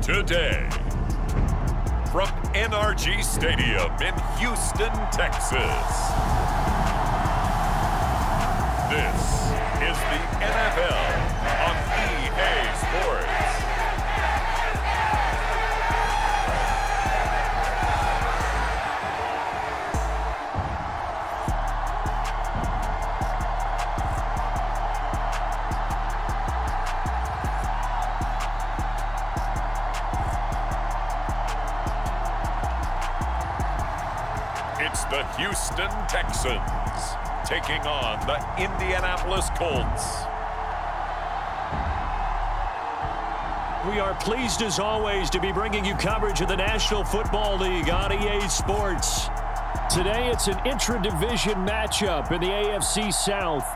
Today, from NRG Stadium in Houston, Texas, this is the NFL on EA Sports. It's the Houston Texans taking on the Indianapolis Colts. We are pleased as always to be bringing you coverage of the National Football League on EA Sports. Today it's an intra-division matchup in the AFC South,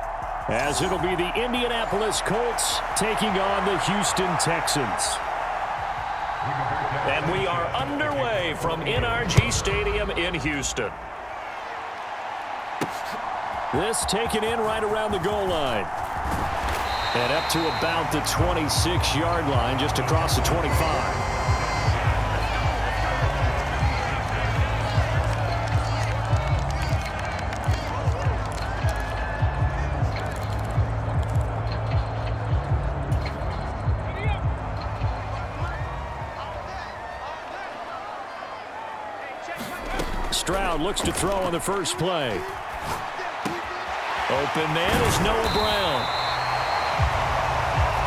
as it'll be the Indianapolis Colts taking on the Houston Texans. And we are underway from NRG Stadium in Houston. This taken in right around the goal line. And up to about the 26-yard line, just across the 25. Stroud looks to throw on the first play. Open man is Noah Brown.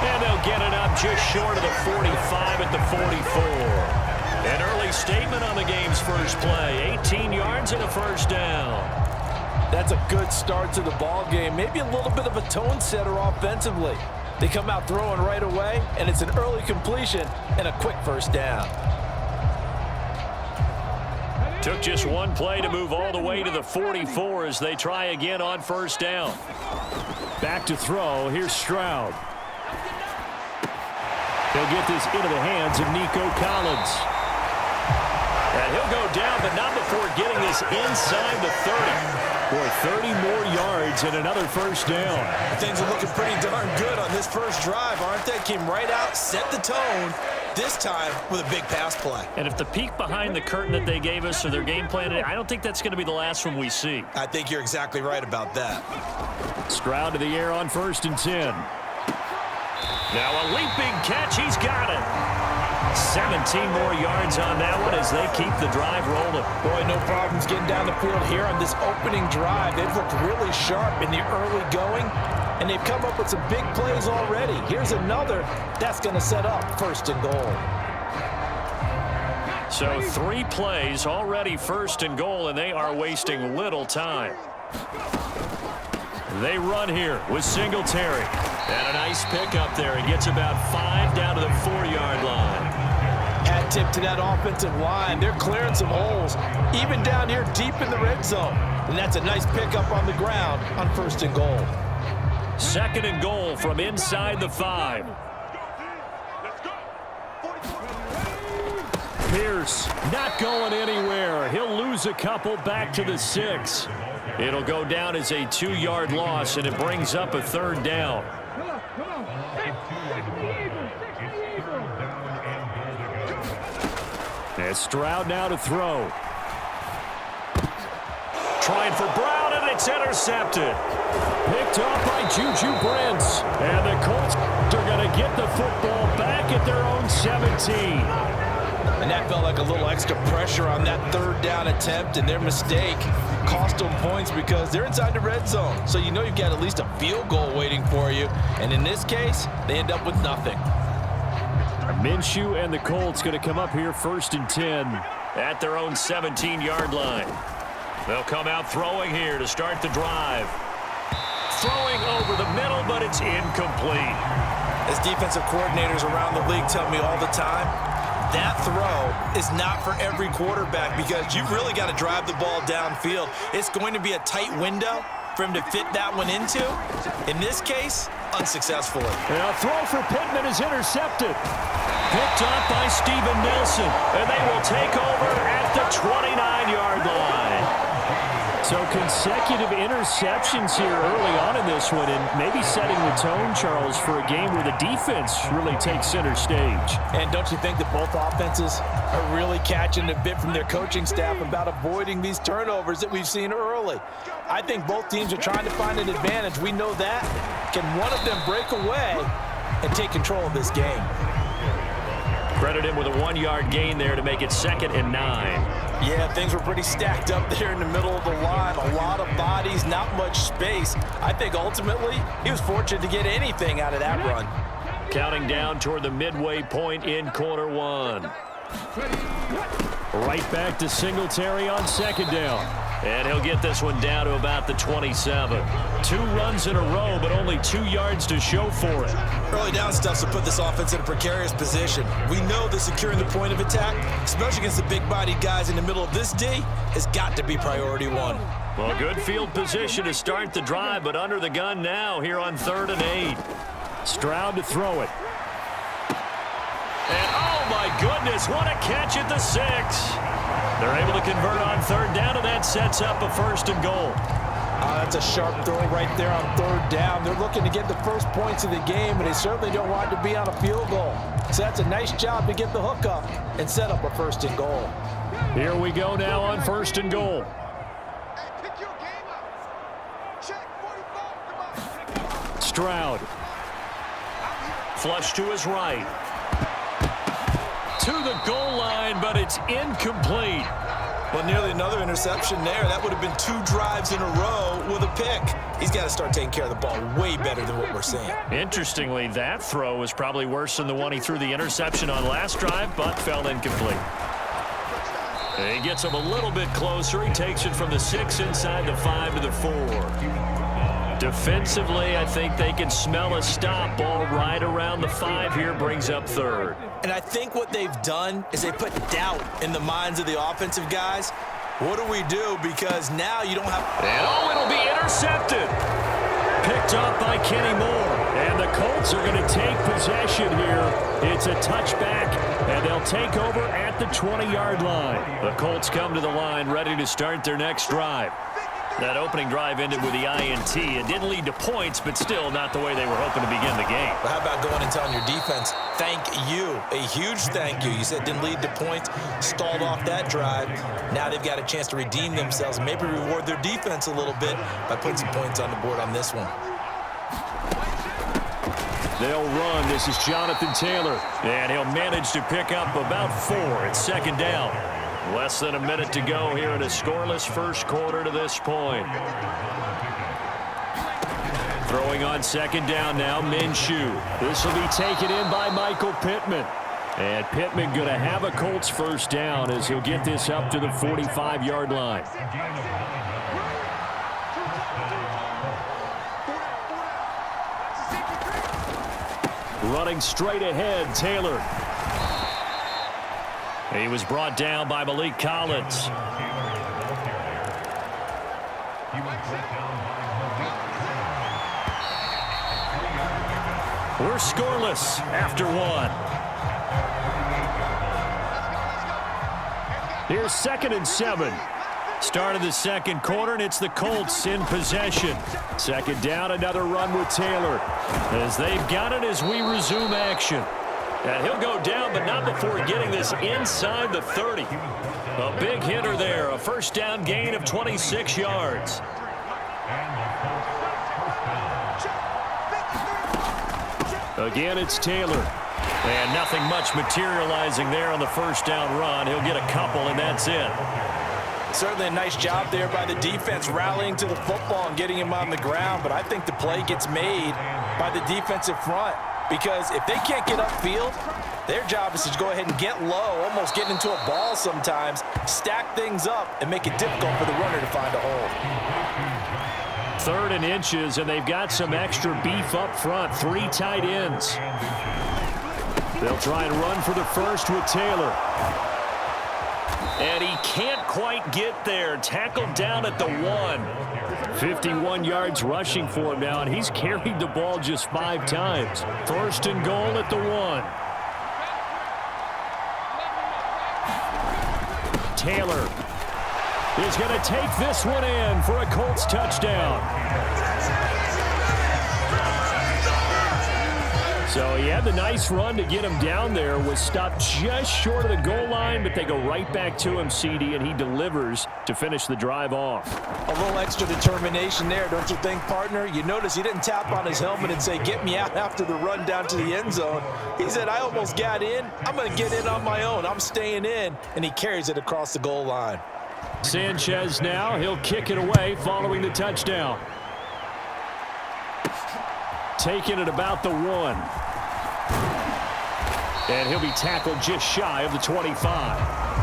And they'll get it up just short of the 45 at the 44. An early statement on the game's first play. 18 yards and a first down. That's a good start to the ball game. Maybe a little bit of a tone setter offensively. They come out throwing right away, and it's an early completion and a quick first down. Took just one play to move all the way to the 44 as they try again on first down. Back to throw. Here's Stroud. They'll get this into the hands of Nico Collins. And he'll go down, but not before getting this inside the 30. Boy, 30 more yards and another first down. Things are looking pretty darn good on this first drive, aren't they? Came right out, set the tone, this time with a big pass play. And if the peek behind the curtain that they gave us or their game plan, I don't think that's going to be the last one we see. I think you're exactly right about that. Stroud to the air on 1st and 10. Now a leaping catch. He's got it. 17 more yards on that one as they keep the drive rolling. Boy, no problems getting down the field here on this opening drive. They've looked really sharp in the early going, and they've come up with some big plays already. Here's another that's going to set up 1st and goal. So 3 plays already 1st and goal, and they are wasting little time. They run here with Singletary. And a nice pickup there. He gets about 5 down to the 4-yard line. Hat tip to that offensive line. They're clearing some holes, even down here deep in the red zone. And that's a nice pickup on the ground on 1st and goal. 2nd and goal from inside the 5. Pierce not going anywhere. He'll lose a couple back to the 6. It'll go down as a 2-yard loss, and it brings up a 3rd down. And Stroud now to throw. Trying for Brown, and it's intercepted. Picked off by Juju Brents. And the Colts are going to get the football back at their own 17. And that felt like a little extra pressure on that 3rd down attempt, and their mistake cost them points because they're inside the red zone. So you know you've got at least a field goal waiting for you. And in this case, they end up with nothing. Minshew and the Colts going to come up here 1st and 10 at their own 17-yard line. They'll come out throwing here to start the drive. Throwing over the middle, but it's incomplete. As defensive coordinators around the league tell me all the time, that throw is not for every quarterback because you've really got to drive the ball downfield. It's going to be a tight window for him to fit that one into. In this case, unsuccessfully. And a throw for Pittman is intercepted. Picked up by Steven Nelson. And they will take over at the 29-yard line. So consecutive interceptions here early on in this one, and maybe setting the tone, Charles, for a game where the defense really takes center stage. And don't you think that both offenses are really catching a bit from their coaching staff about avoiding these turnovers that we've seen early? I think both teams are trying to find an advantage. We know that. Can one of them break away and take control of this game? Credit him with a 1-yard gain there to make it 2nd and 9. Yeah, things were pretty stacked up there in the middle of the line. A lot of bodies, not much space. I think ultimately he was fortunate to get anything out of that run. Counting down toward the midway point in quarter 1. Right back to Singletary on 2nd down. And he'll get this one down to about the 27. 2 runs in a row, but only 2 yards to show for it. Early down stuff to put this offense in a precarious position. We know that securing the point of attack, especially against the big-bodied guys in the middle of this D, has got to be priority 1. Well, good field position to start the drive, but under the gun now here on 3rd and 8. Stroud to throw it. And, oh, my goodness, what a catch at the 6. They're able to convert on 3rd down, and that sets up a 1st and goal. That's a sharp throw right there on 3rd down. They're looking to get the first points of the game, and they certainly don't want it to be on a field goal. So that's a nice job to get the hook up and set up a 1st and goal. Here we go now on 1st and goal. Stroud. Flush to his right. To the goal line, but it's incomplete. Well, nearly another interception there. That would have been 2 drives in a row with a pick. He's got to start taking care of the ball way better than what we're seeing. Interestingly, that throw was probably worse than the one he threw the interception on last drive, but fell incomplete. He gets him a little bit closer. He takes it from the 6 inside the 5 to the 4. Defensively, I think they can smell a stop. Ball right around the 5 here, brings up 3rd. And I think what they've done is they put doubt in the minds of the offensive guys. What do we do? Because now you don't have... And oh, it'll be intercepted. Picked up by Kenny Moore. And the Colts are going to take possession here. It's a touchback, and they'll take over at the 20-yard line. The Colts come to the line ready to start their next drive. That opening drive ended with the INT. It didn't lead to points, but still not the way they were hoping to begin the game. But how about going and telling your defense, thank you, a huge thank you. You said didn't lead to points, stalled off that drive. Now they've got a chance to redeem themselves and maybe reward their defense a little bit by putting some points on the board on this one. They'll run. This is Jonathan Taylor, and he'll manage to pick up about 4 at 2nd down. Less than a minute to go here in a scoreless first quarter to this point. Throwing on 2nd down now, Minshew. This will be taken in by Michael Pittman. And Pittman going to have a Colts 1st down as he'll get this up to the 45-yard line. Running straight ahead, Taylor. He was brought down by Malik Collins. We're scoreless after 1. Here's 2nd and 7. Start of the 2nd quarter, and it's the Colts in possession. 2nd down, another run with Taylor. As they've got it as we resume action. And he'll go down, but not before getting this inside the 30. A big hitter there, a 1st down gain of 26 yards. Again, it's Taylor. And nothing much materializing there on the 1st down run. He'll get a couple, and that's it. Certainly a nice job there by the defense rallying to the football and getting him on the ground, but I think the play gets made by the defensive front. Because if they can't get upfield, their job is to go ahead and get low, almost get into a ball sometimes, stack things up, and make it difficult for the runner to find a hole. 3rd and inches, and they've got some extra beef up front. 3 tight ends. They'll try and run for the 1st with Taylor. And he can't quite get there. Tackled down at the 1. 51 yards rushing for him now, and he's carried the ball just 5 times. 1st and goal at the 1. Taylor. is going to take this one in for a Colts touchdown. So he had the nice run to get him down there, was stopped just short of the goal line, but they go right back to him, CD, and he delivers to finish the drive off. A little extra determination there, don't you think, partner? You notice he didn't tap on his helmet and say, get me out after the run down to the end zone. He said, I almost got in. I'm going to get in on my own. I'm staying in, and he carries it across the goal line. Sanchez now, he'll kick it away following the touchdown. Taking it about the 1. And he'll be tackled just shy of the 25.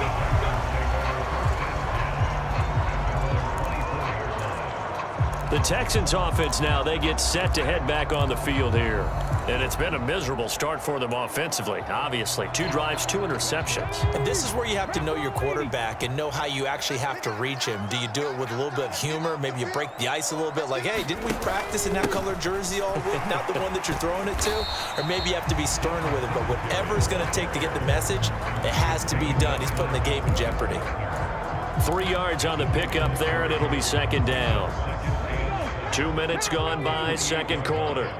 The Texans offense now, they get set to head back on the field here. And it's been a miserable start for them offensively, obviously. 2 drives, 2 interceptions. And this is where you have to know your quarterback and know how you actually have to reach him. Do you do it with a little bit of humor? Maybe you break the ice a little bit, like, hey, didn't we practice in that color jersey all week, not the one that you're throwing it to? Or maybe you have to be stern with it, but whatever it's going to take to get the message, it has to be done. He's putting the game in jeopardy. 3 yards on the pickup there, and it'll be second down. 2 minutes gone by, second quarter.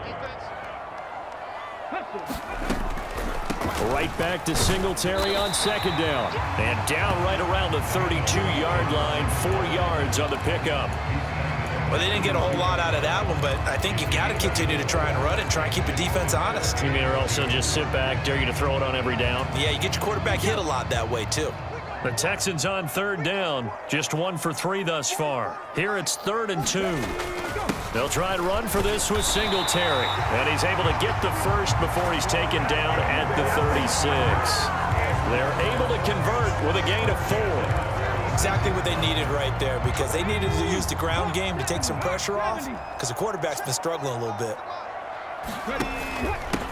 Right back to Singletary on second down. And down right around the 32-yard line, 4 yards on the pickup. Well, they didn't get a whole lot out of that one, but I think you got to continue to try and run and try and keep the defense honest. You mean or else they'll just sit back, dare you to throw it on every down? Yeah, you get your quarterback hit a lot that way, too. The Texans on third down, just 1 for 3 thus far. Here it's 3rd and 2. They'll try and run for this with Singletary. And he's able to get the first before he's taken down at the 36. They're able to convert with a gain of 4. Exactly what they needed right there, because they needed to use the ground game to take some pressure off, because the quarterback's been struggling a little bit.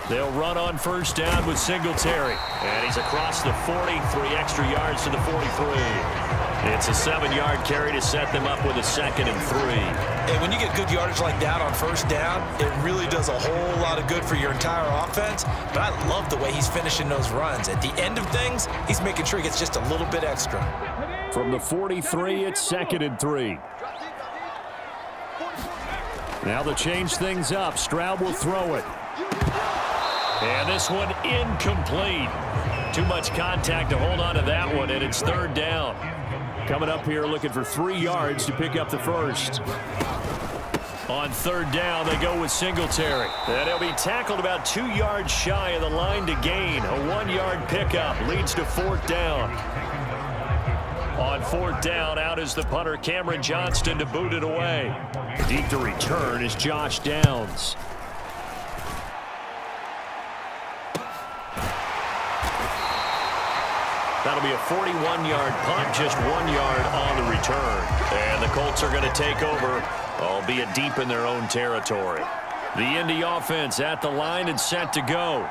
They'll run on first down with Singletary. And he's across the 40, 3 extra yards to the 43. It's a 7-yard carry to set them up with a 2nd and 3. And when you get good yardage like that on first down, it really does a whole lot of good for your entire offense. But I love the way he's finishing those runs. At the end of things, he's making sure he gets just a little bit extra. From the 43, it's 2nd and 3. Now to change things up, Stroud will throw it. And this one incomplete. Too much contact to hold on to that one, and it's 3rd down. Coming up here looking for 3 yards to pick up the first. On 3rd down, they go with Singletary. And he'll be tackled about 2 yards shy of the line to gain. A 1-yard pickup leads to 4th down. On 4th down, out is the punter Cameron Johnston to boot it away. Deep to return is Josh Downs. That'll be a 41-yard punt, just 1 yard on the return. And the Colts are going to take over, albeit deep in their own territory. The Indy offense at the line and set to go.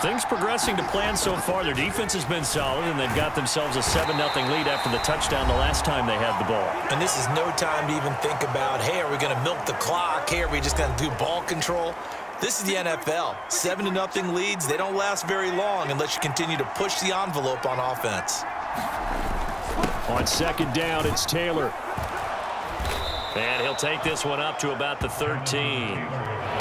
Things progressing to plan so far. Their defense has been solid, and they've got themselves a 7-0 lead after the touchdown the last time they had the ball. And this is no time to even think about, hey, are we going to milk the clock? Hey, are we just going to do ball control? This is the NFL. 7-0 leads, they don't last very long unless you continue to push the envelope on offense. On 2nd down, it's Taylor. And he'll take this one up to about the 13.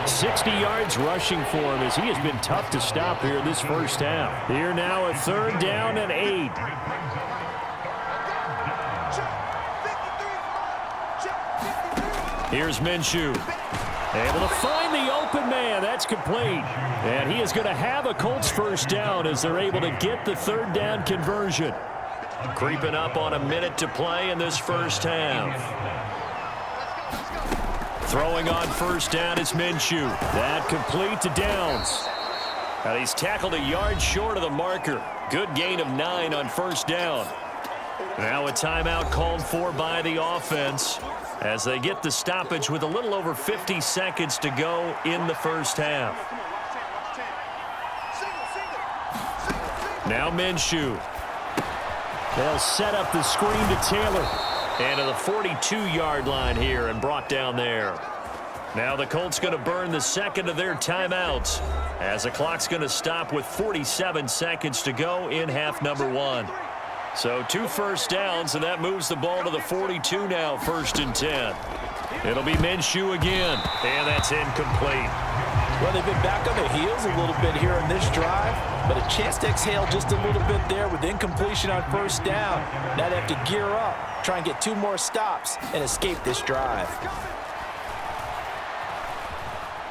60 yards rushing for him as he has been tough to stop here this first half. Here now a 3rd down and 8. Here's Minshew. Able to find the open man. That's complete. And he is going to have a Colts first down as they're able to get the 3rd down conversion. Creeping up on a minute to play in this first half. Throwing on first down is Minshew. That complete to Downs. And he's tackled a yard short of the marker. Good gain of 9 on first down. Now a timeout called for by the offense as they get the stoppage with a little over 50 seconds to go in the first half. Now Minshew. They'll set up the screen to Taylor. And to the 42-yard line here and brought down there. Now the Colts going to burn the second of their timeouts as the clock's going to stop with 47 seconds to go in half number 1. So 2 first downs, and that moves the ball to the 42 now, 1st and 10. It'll be Minshew again, and that's incomplete. Well, they've been back on their heels a little bit here in this drive, but a chance to exhale just a little bit there with incompletion on 1st down. Now they have to gear up, try and get 2 more stops, and escape this drive.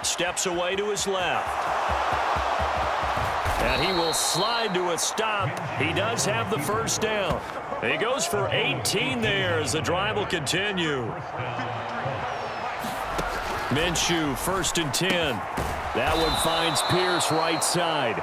Steps away to his left. And he will slide to a stop. He does have the 1st down. He goes for 18 there as the drive will continue. Minshew, 1st and 10. That one finds Pierce right side.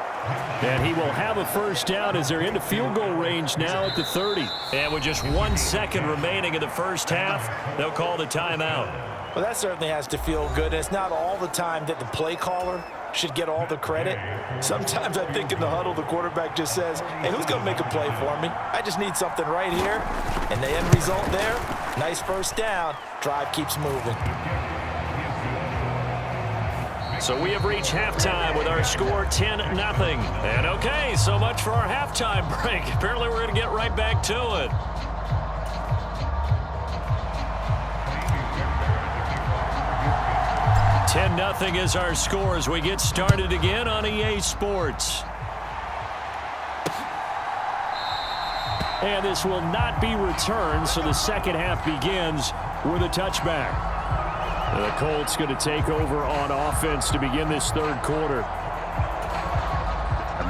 And he will have a 1st down as they're into field goal range now at the 30. And with just 1 second remaining in the 1st half, they'll call the timeout. Well, that certainly has to feel good. And it's not all the time that the play caller should get all the credit. Sometimes I think in the huddle, the quarterback just says, hey, who's going to make a play for me? I just need something right here. And the end result there, nice 1st down. Drive keeps moving. So we have reached halftime with our score 10-0. And okay, so much for our halftime break. Apparently we're going to get right back to it. Nothing is our score as we get started again on EA Sports. And this will not be returned, so the 2nd half begins with a touchback. The Colts going to take over on offense to begin this 3rd quarter.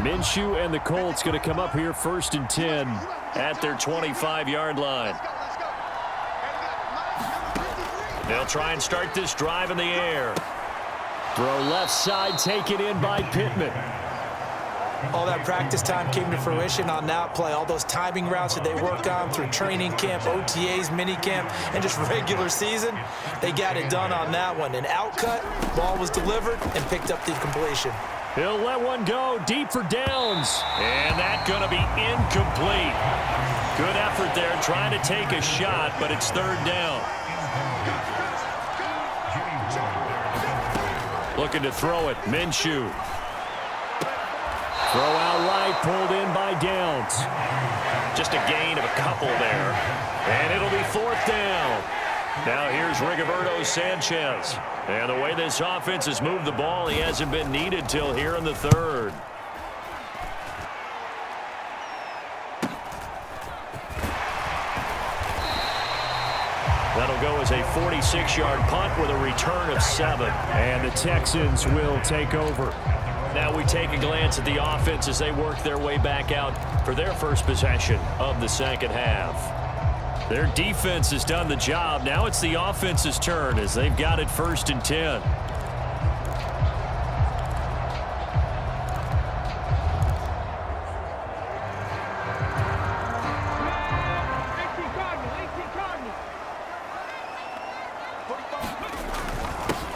Minshew and the Colts going to come up here 1st and 10 at their 25-yard line. They'll try and start this drive in the air. Throw left side, taken in by Pittman. All that practice time came to fruition on that play. All those timing routes that they work on through training camp, OTAs, minicamp, and just regular season, they got it done on that one. An outcut, ball was delivered, and picked up the completion. He'll let one go deep for downs. And that's going to be incomplete. Good effort there trying to take a shot, but it's 3rd down. Looking to throw it, Minshew. Throw out right, pulled in by Downs. Just a gain of a couple there. And it'll be 4th down. Now here's Rigoberto Sanchez. And the way this offense has moved the ball, he hasn't been needed till here in the 3rd. That'll go as a 46-yard punt with a return of 7. And the Texans will take over. Now we take a glance at the offense as they work their way back out for their 1st possession of the 2nd half. Their defense has done the job. Now it's the offense's turn as they've got it 1st and 10.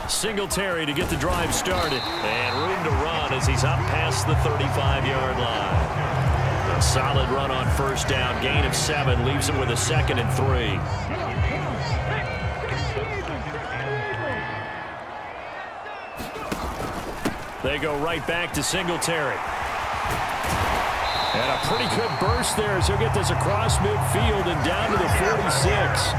Singletary to get the drive started. And room to run as he's up past the 35-yard line. A solid run on 1st down. Gain of 7 leaves him with a 2nd and 3. They go right back to Singletary. And a pretty good burst there as he'll get this across midfield and down to the 46.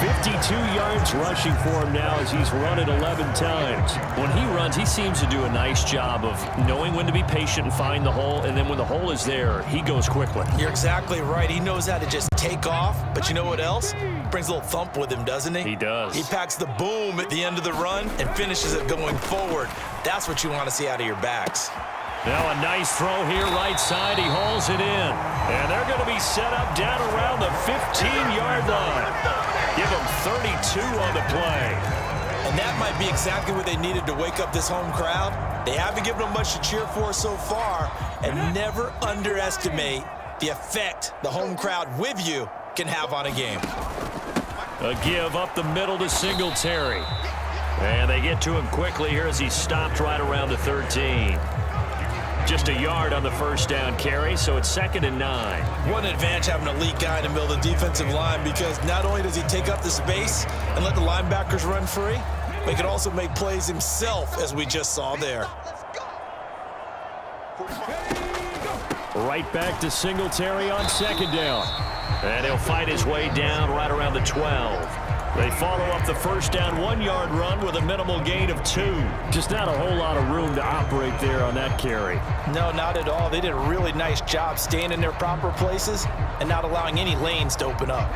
52 yards rushing for him now as he's run it 11 times. When he runs, he seems to do a nice job of knowing when to be patient and find the hole, and then when the hole is there, he goes quickly. You're exactly right. He knows how to just take off, but you know what else? Brings a little thump with him, doesn't he? He does. He packs the boom at the end of the run and finishes it going forward. That's what you want to see out of your backs. Now a nice throw here right side. He hauls it in. And they're going to be set up down around the 15-yard line. Give them 32 on the play. And that might be exactly what they needed to wake up this home crowd. They haven't given them much to cheer for so far. And never underestimate the effect the home crowd with you can have on a game. A give up the middle to Singletary. And they get to him quickly here as he stopped right around the 13. Just a yard on the 1st down carry, so it's 2nd and 9. What an advantage having an elite guy in the middle of the defensive line, because not only does he take up the space and let the linebackers run free, but he can also make plays himself, as we just saw there. Right back to Singletary on second down. And he'll fight his way down right around the 12. They follow up the first down 1-yard run with a minimal gain of 2. Just not a whole lot of room to operate there on that carry. No, not at all. They did a really nice job staying in their proper places and not allowing any lanes to open up.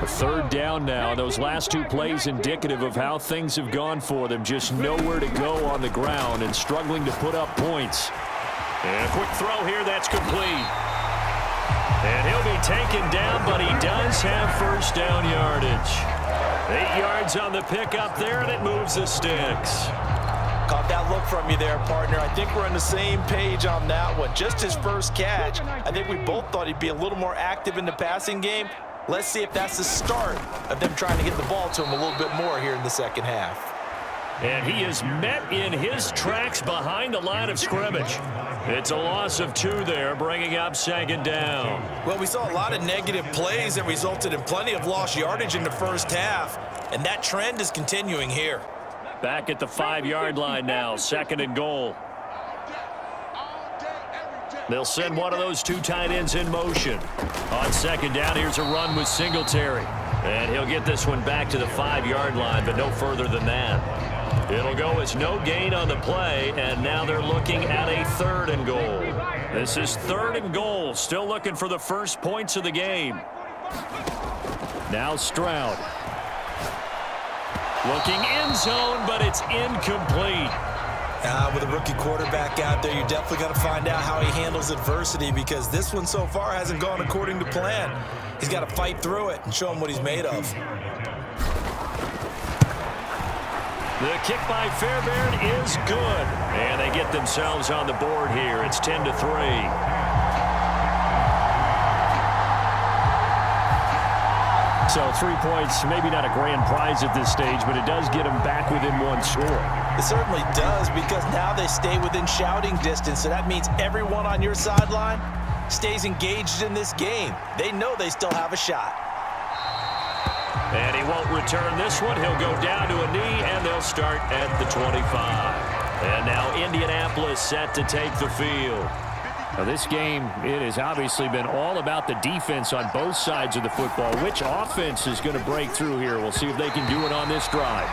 A third down now. Those last 2 plays indicative of how things have gone for them. Just nowhere to go on the ground and struggling to put up points. And a quick throw here that's complete. And he'll be taken down, but he does have first down yardage. 8 yards on the pickup there, and it moves the sticks. Caught that look from you there, partner. I think we're on the same page on that one. Just his first catch. I think we both thought he'd be a little more active in the passing game. Let's see if that's the start of them trying to get the ball to him a little bit more here in the second half. And he is met in his tracks behind the line of scrimmage. It's a loss of 2 there, bringing up second down. Well, we saw a lot of negative plays that resulted in plenty of lost yardage in the first half, and that trend is continuing here. Back at the 5-yard line now, second and goal. They'll send one of those 2 tight ends in motion. On second down, here's a run with Singletary. And he'll get this one back to the 5-yard line, but no further than that. It'll go as no gain on the play, and now they're looking at a 3rd and goal. This is 3rd and goal, still looking for the first points of the game. Now Stroud. Looking end zone, but it's incomplete. With a rookie quarterback out there, you're definitely going to find out how he handles adversity, because this one so far hasn't gone according to plan. He's got to fight through it and show him what he's made of. The kick by Fairbairn is good. And they get themselves on the board here. It's 10-3. So 3 points, maybe not a grand prize at this stage, but it does get them back within 1 score. It certainly does, because now they stay within shouting distance. So that means everyone on your sideline stays engaged in this game. They know they still have a shot. And he won't return this one. He'll go down to a knee, and they'll start at the 25. And now Indianapolis set to take the field. Now this game, it has obviously been all about the defense on both sides of the football. Which offense is going to break through here? We'll see if they can do it on this drive.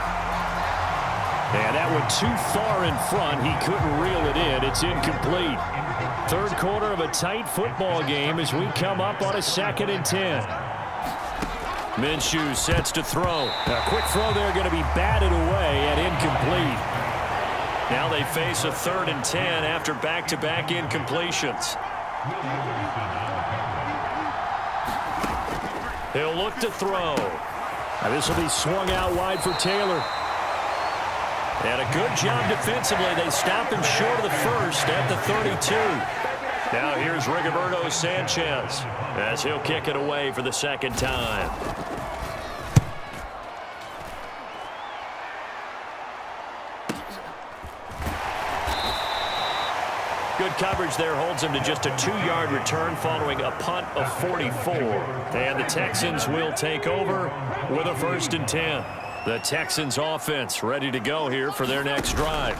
And that went too far in front. He couldn't reel it in. It's incomplete. 3rd quarter of a tight football game as we come up on a 2nd and 10. Minshew sets to throw. A quick throw there, going to be batted away and incomplete. Now they face a 3rd and 10 after back-to-back incompletions. He'll look to throw. Now this will be swung out wide for Taylor. And a good job defensively. They stop him short of the first at the 32. Now here's Rigoberto Sanchez as he'll kick it away for the 2nd time. Good coverage there holds him to just a 2-yard return following a punt of 44. And the Texans will take over with a 1st and 10. The Texans offense ready to go here for their next drive.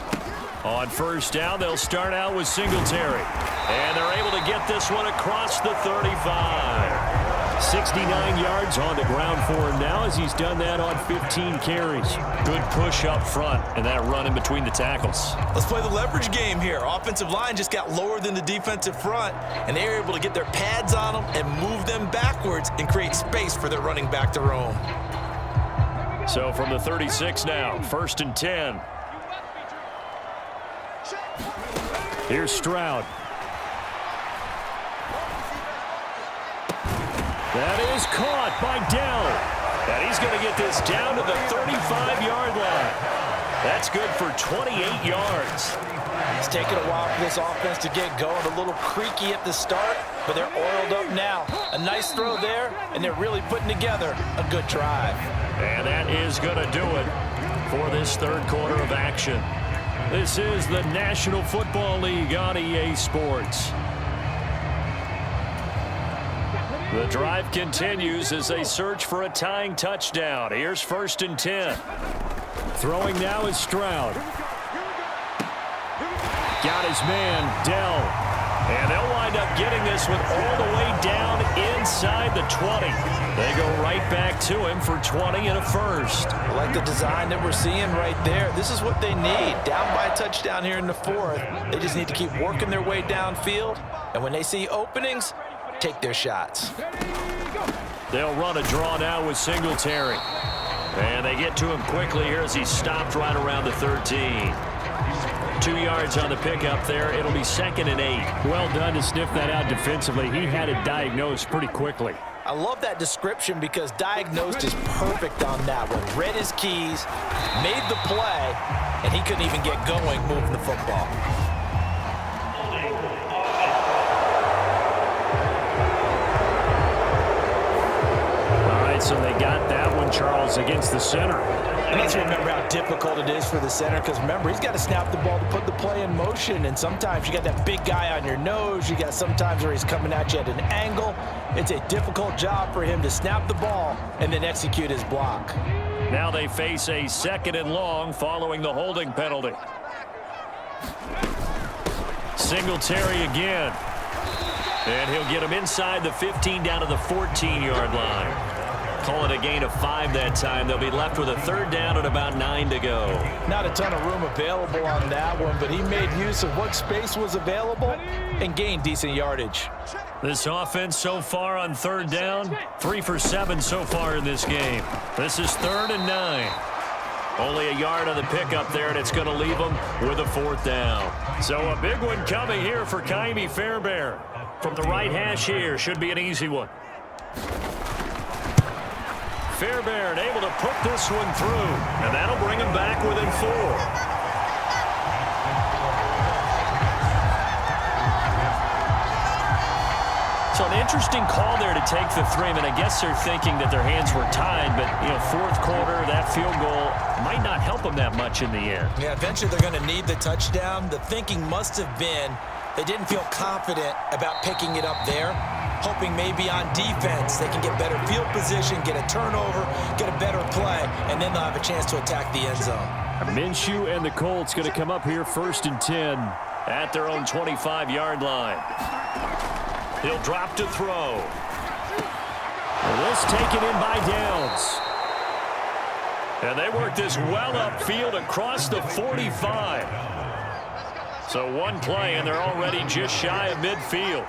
On 1st down, they'll start out with Singletary. And they're able to get this one across the 35. 69 yards on the ground for him now as he's done that on 15 carries. Good push up front and that run in between the tackles. Let's play the leverage game here. Offensive line just got lower than the defensive front, and they were able to get their pads on them and move them backwards and create space for their running back to roam. So from the 36 now, 1st and 10. Here's Stroud. That is caught by Dell. And he's going to get this down to the 35-yard line. That's good for 28 yards. It's taken a while for this offense to get going. A little creaky at the start, but they're oiled up now. A nice throw there, and they're really putting together a good drive. And that is going to do it for this 3rd quarter of action. This is the National Football League on EA Sports. The drive continues as they search for a tying touchdown. Here's 1st and 10. Throwing now is Stroud. Got his man, Dell. And they'll wind up getting this one all the way down inside the 20. They go right back to him for 20 and a first. I like the design that we're seeing right there. This is what they need. Down by a touchdown here in the fourth. They just need to keep working their way downfield. And when they see openings, take their shots. They'll run a draw now with Singletary. And they get to him quickly here as he stopped right around the 13. 2 yards on the pickup there. It'll be 2nd and 8. Well done to sniff that out defensively. He had it diagnosed pretty quickly. I love that description because diagnosed is perfect on that one. Read his keys, made the play, and he couldn't even get going moving the football. All right, so they got that one, Charles, against the center. And let's remember how difficult it is for the center because, remember, he's got to snap the ball to put the play in motion. And sometimes you got that big guy on your nose. You got sometimes where he's coming at you at an angle. It's a difficult job for him to snap the ball and then execute his block. Now they face a 2nd and long following the holding penalty. Singletary again. And he'll get him inside the 15 down to the 14-yard line. Call it a gain of 5 that time. They'll be left with a 3rd down and about 9 to go. Not a ton of room available on that one, but he made use of what space was available and gained decent yardage. This offense so far on 3rd down, 3 for 7 so far in this game. This is 3rd and 9. Only a yard on the pickup there, and it's going to leave them with a 4th down. So a big one coming here for Ka'imi Fairbairn. From the right hash here, should be an easy one. Fairbairn able to put this one through, and that'll bring him back within 4. So an interesting call there to take the 3. I mean, I guess they're thinking that their hands were tied, but, you know, 4th quarter, that field goal might not help them that much in the end. Yeah, eventually they're going to need the touchdown. The thinking must have been they didn't feel confident about picking it up there, hoping maybe on defense they can get better field position, get a turnover, get a better play, and then they'll have a chance to attack the end zone. Minshew and the Colts going to come up here 1st and 10 at their own 25-yard line. He'll drop to throw. This taken in by Downs. And they work this well upfield across the 45. So one play, and they're already just shy of midfield.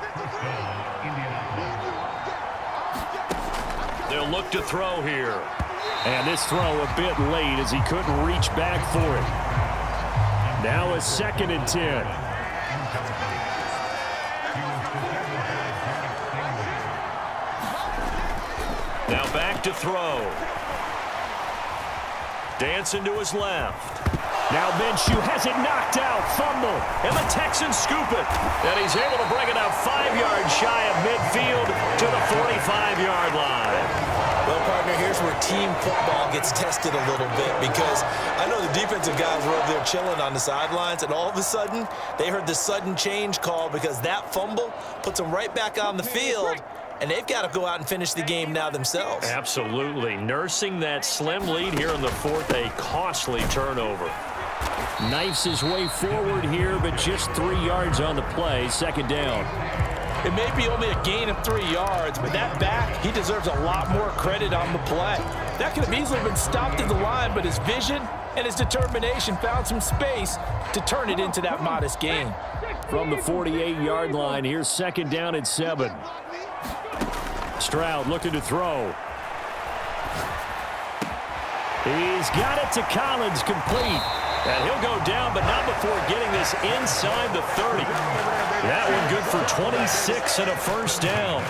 They'll look to throw here. And this throw a bit late as he couldn't reach back for it. Now a 2nd and 10. Now back to throw. Dancing to his left. Now Minshew has it knocked out. Fumble. And the Texans scoop it. And he's able to bring it out 5 yards shy of midfield to the 45-yard line. Well, partner, here's where team football gets tested a little bit because I know the defensive guys were over there chilling on the sidelines, and all of a sudden they heard the sudden change call because that fumble puts them right back on the field, and they've got to go out and finish the game now themselves. Absolutely. Nursing that slim lead here in the 4th, a costly turnover. Knifes his way forward here, but just 3 yards on the play. 2nd down. It may be only a gain of 3 yards, but that back, he deserves a lot more credit on the play. That could have easily been stopped at the line, but his vision and his determination found some space to turn it into that modest gain. From the 48-yard line, here's 2nd down and 7. Stroud looking to throw. He's got it to Collins, complete. And he'll go down, but not before getting this inside the 30. That one good for 26 and a 1st down.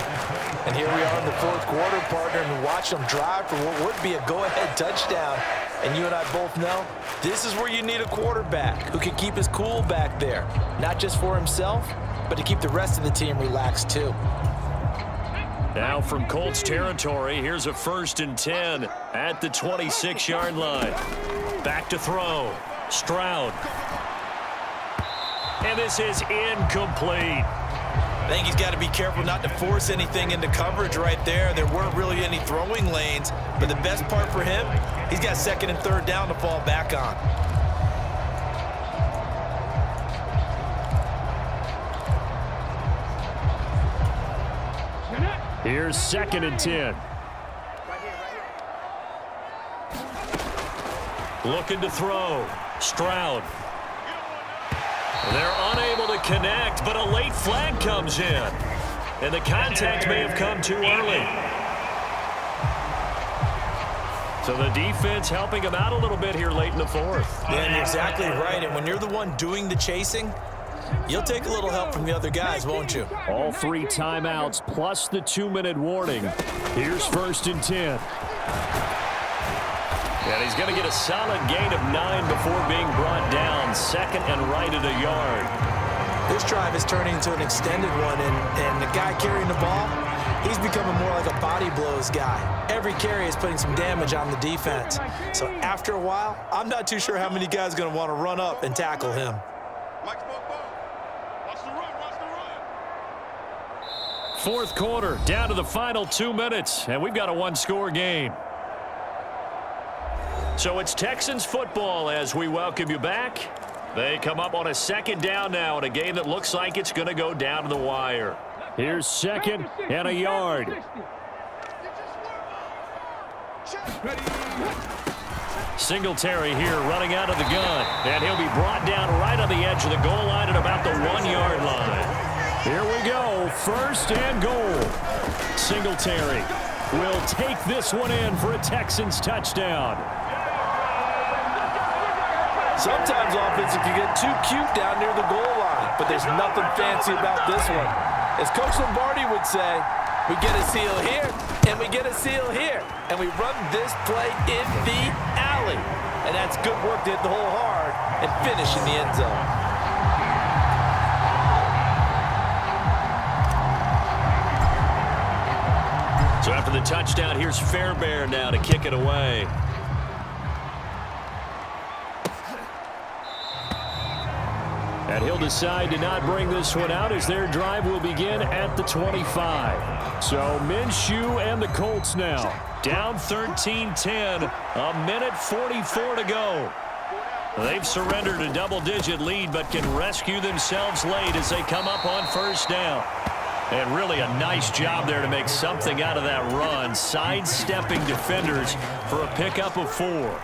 And here we are in the 4th quarter, partner, and watch them drive for what would be a go-ahead touchdown. And you and I both know this is where you need a quarterback who can keep his cool back there, not just for himself, but to keep the rest of the team relaxed too. Now from Colts territory, here's a 1st and 10 at the 26-yard line. Back to throw. Stroud. And this is incomplete. I think he's got to be careful not to force anything into coverage right there. There weren't really any throwing lanes, but the best part for him, he's got 2nd and 3rd down to fall back on. Here's 2nd and 10. Looking to throw. Stroud. They're unable to connect, but a late flag comes in. And the contact may have come too early. So the defense helping him out a little bit here late in the 4th. Yeah, and you're exactly right. And when you're the one doing the chasing, you'll take a little help from the other guys, won't you? All 3 timeouts plus the 2-minute warning. Here's 1st and 10. And he's going to get a solid gain of 9 before being brought down. 2nd and right at a yard. This drive is turning into an extended one, and the guy carrying the ball, he's becoming more like a body blows guy. Every carry is putting some damage on the defense. So after a while, I'm not too sure how many guys are going to want to run up and tackle him. Fourth quarter, down to the final 2 minutes, and we've got a one-score game. So it's Texans football as we welcome you back. They come up on a 2nd down now in a game that looks like it's going to go down to the wire. Here's 2nd and a yard. Singletary here running out of the gun, and he'll be brought down right on the edge of the goal line at about the 1-yard line. Here we go, 1st and goal. Singletary will take this one in for a Texans touchdown. Sometimes offense can get too cute down near the goal line, but there's nothing fancy about this one. As Coach Lombardi would say, we get a seal here, and we get a seal here, and we run this play in the alley. And that's good work to hit the hole hard and finish in the end zone. So after the touchdown, here's Fairbairn now to kick it away. And he'll decide to not bring this one out as their drive will begin at the 25. So Minshew and the Colts now down 13-10, a minute 44 to go. They've surrendered a double-digit lead but can rescue themselves late as they come up on 1st down. And really a nice job there to make something out of that run, sidestepping defenders for a pickup of 4.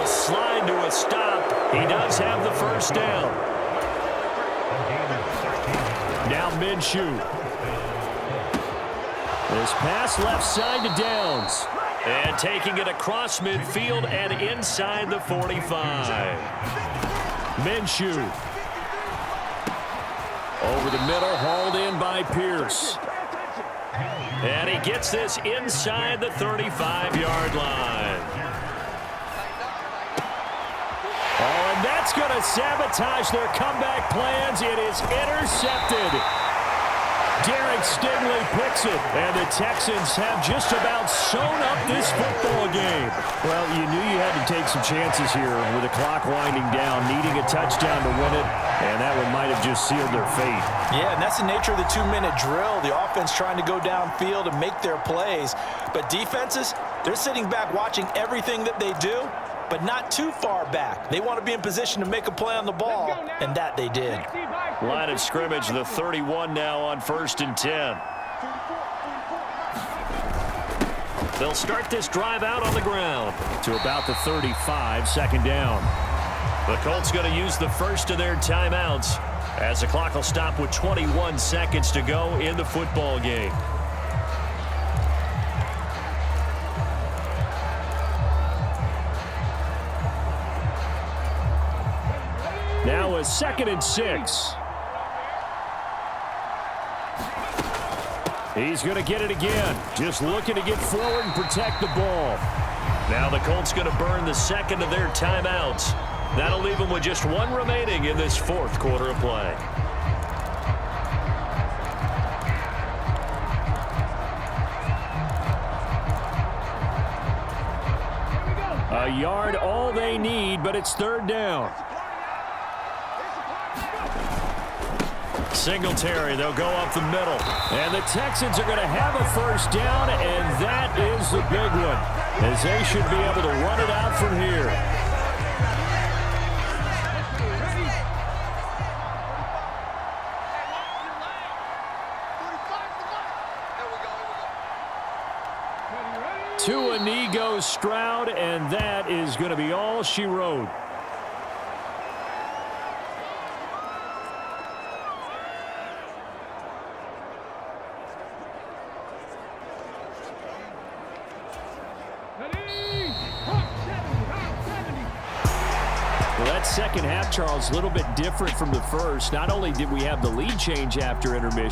Slide to a stop. He does have the 1st down. Now Minshew. This pass left side to Downs. And taking it across midfield and inside the 45. Minshew. Over the middle, hauled in by Pierce. And he gets this inside the 35-yard line. Oh, and that's going to sabotage their comeback plans. It is intercepted. Derek Stingley picks it, and the Texans have just about sewn up this football game. Well, you knew you had to take some chances here with the clock winding down, needing a touchdown to win it, and that one might have just sealed their fate. Yeah, and that's the nature of the 2-minute drill. The offense trying to go downfield and make their plays. But defenses, they're sitting back watching everything that they do, but not too far back. They want to be in position to make a play on the ball, and that they did. Line of scrimmage, the 31 now on 1st and 10. They'll start this drive out on the ground to about the 35, 2nd down. The Colts going to use the first of their timeouts as the clock will stop with 21 seconds to go in the football game. Now a 2nd and 6. He's going to get it again. Just looking to get forward and protect the ball. Now the Colts going to burn the 2nd of their timeouts. That'll leave them with just 1 remaining in this 4th quarter of play. A yard all they need, but it's 3rd down. Singletary, they'll go up the middle. And the Texans are going to have a 1st down, and that is the big one, as they should be able to run it out from here. To a knee goes Stroud, and that is going to be all she wrote. Well, that second half, Charles, a little bit different from the first. Not only did we have the lead change after intermission,